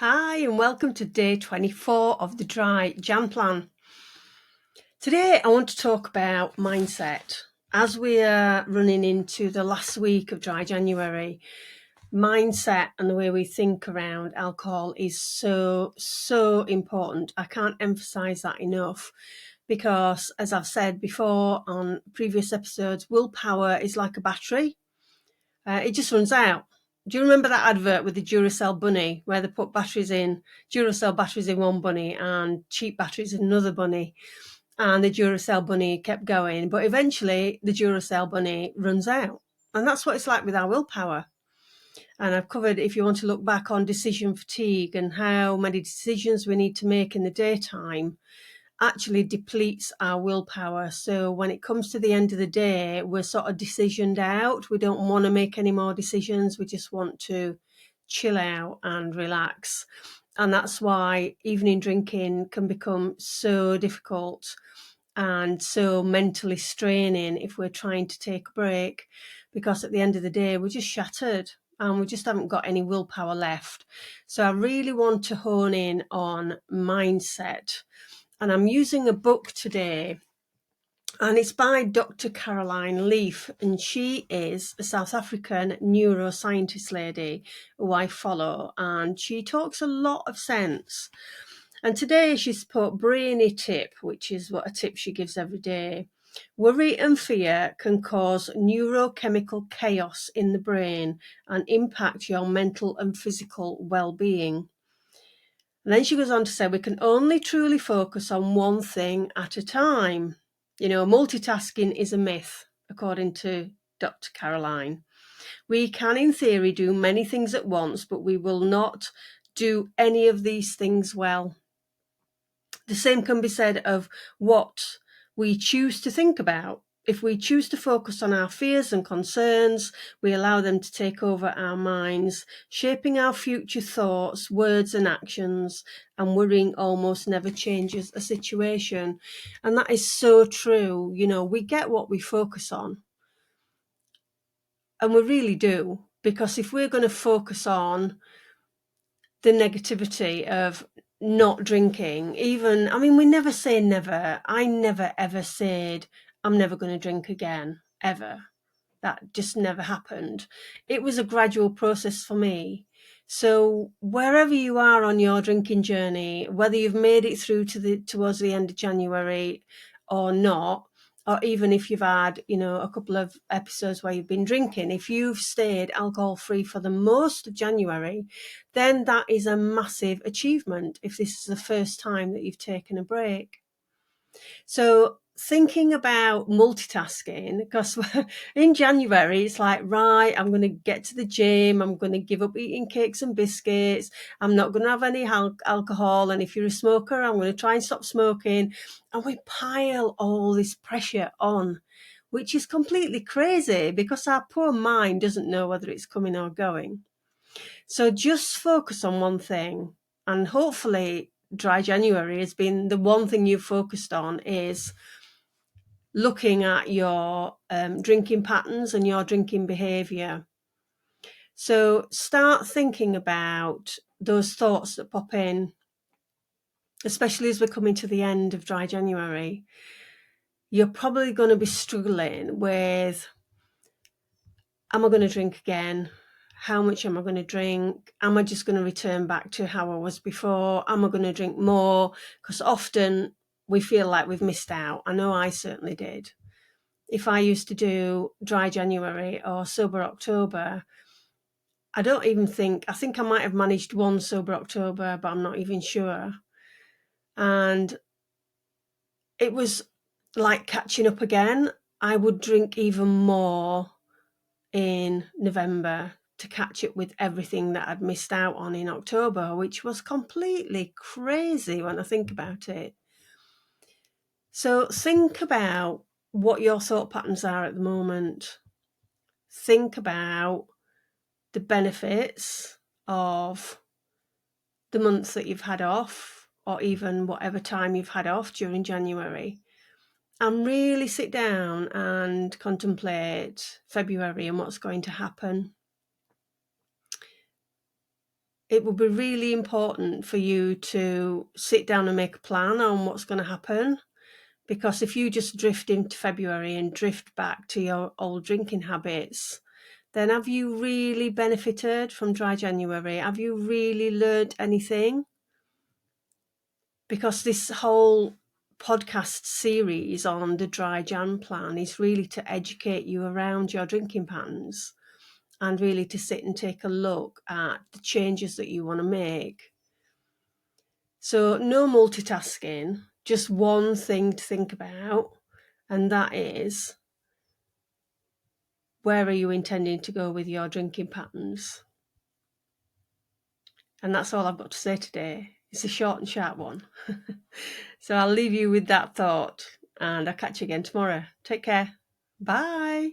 Hi, and welcome to day 24 of the Dry Jan plan. Today, I want to talk about mindset. As we are running into the last week of Dry January, mindset and the way we think around alcohol is so important. I can't emphasize that enough because, as I've said before on previous episodes, willpower is like a battery. It just runs out. Do you remember that advert with the Duracell bunny where they put Duracell batteries in one bunny and cheap batteries in another bunny? And the Duracell bunny kept going, but eventually the Duracell bunny runs out. And that's what it's like with our willpower. And I've covered, if you want to look back on decision fatigue and how many decisions we need to make in the daytime, actually depletes our willpower. So when it comes to the end of the day, we're sort of decisioned out. We don't want to make any more decisions. We just want to chill out and relax. And that's why evening drinking can become so difficult and so mentally straining if we're trying to take a break, because at the end of the day, we're just shattered and we just haven't got any willpower left. So I really want to hone in on mindset. And I'm using a book today, and it's by Dr. Caroline Leaf, and she is a South African neuroscientist lady who I follow, and she talks a lot of sense. And today she's put brainy tip, which is what a tip she gives every day. Worry and fear can cause neurochemical chaos in the brain and impact your mental and physical well-being. And then she goes on to say we can only truly focus on one thing at a time. Multitasking is a myth, according to Dr. Caroline. We can, in theory, do many things at once, but we will not do any of these things well. The same can be said of what we choose to think about. If we choose to focus on our fears and concerns, we allow them to take over our minds, shaping our future thoughts, words and actions, and worrying almost never changes a situation. And that is so true. We get what we focus on. And we really do. Because if we're going to focus on the negativity of not drinking, we never say never. I never ever said I'm never going to drink again, ever. That just never happened. It was a gradual process for me. So wherever you are on your drinking journey, whether you've made it through towards the end of January or not, or even if you've had, a couple of episodes where you've been drinking, if you've stayed alcohol free for the most of January, then that is a massive achievement if this is the first time that you've taken a break. So thinking about multitasking, because in January it's like, right, I'm going to get to the gym, I'm going to give up eating cakes and biscuits, I'm not going to have any alcohol, and if you're a smoker, I'm going to try and stop smoking. And we pile all this pressure on, which is completely crazy because our poor mind doesn't know whether it's coming or going. So just focus on one thing, and hopefully Dry January has been the one thing you've focused on is looking at your drinking patterns and your drinking behaviour. So start thinking about those thoughts that pop in, especially as we're coming to the end of Dry January. You're probably going to be struggling with, am I going to drink again? How much am I going to drink? Am I just going to return back to how I was before? Am I going to drink more? Because often we feel like we've missed out. I know I certainly did. If I used to do Dry January or Sober October, I think I might have managed one Sober October, but I'm not even sure. And it was like catching up again. I would drink even more in November to catch up with everything that I'd missed out on in October, which was completely crazy when I think about it. So think about what your thought patterns are at the moment. Think about the benefits of the months that you've had off, or even whatever time you've had off during January, and really sit down and contemplate February and what's going to happen. it would be really important for you to sit down and make a plan on what's going to happen. Because if you just drift into February and drift back to your old drinking habits, then have you really benefited from dry January? Have you really learned anything? Because this whole podcast series on the dry Jan plan is really to educate you around your drinking patterns and really to sit and take a look at the changes that you want to make. So no multitasking, just one thing to think about, and that is, where are you intending to go with your drinking patterns? And that's all I've got to say today. It's a short and sharp one. So I'll leave you with that thought, and I'll catch you again tomorrow. Take care. Bye.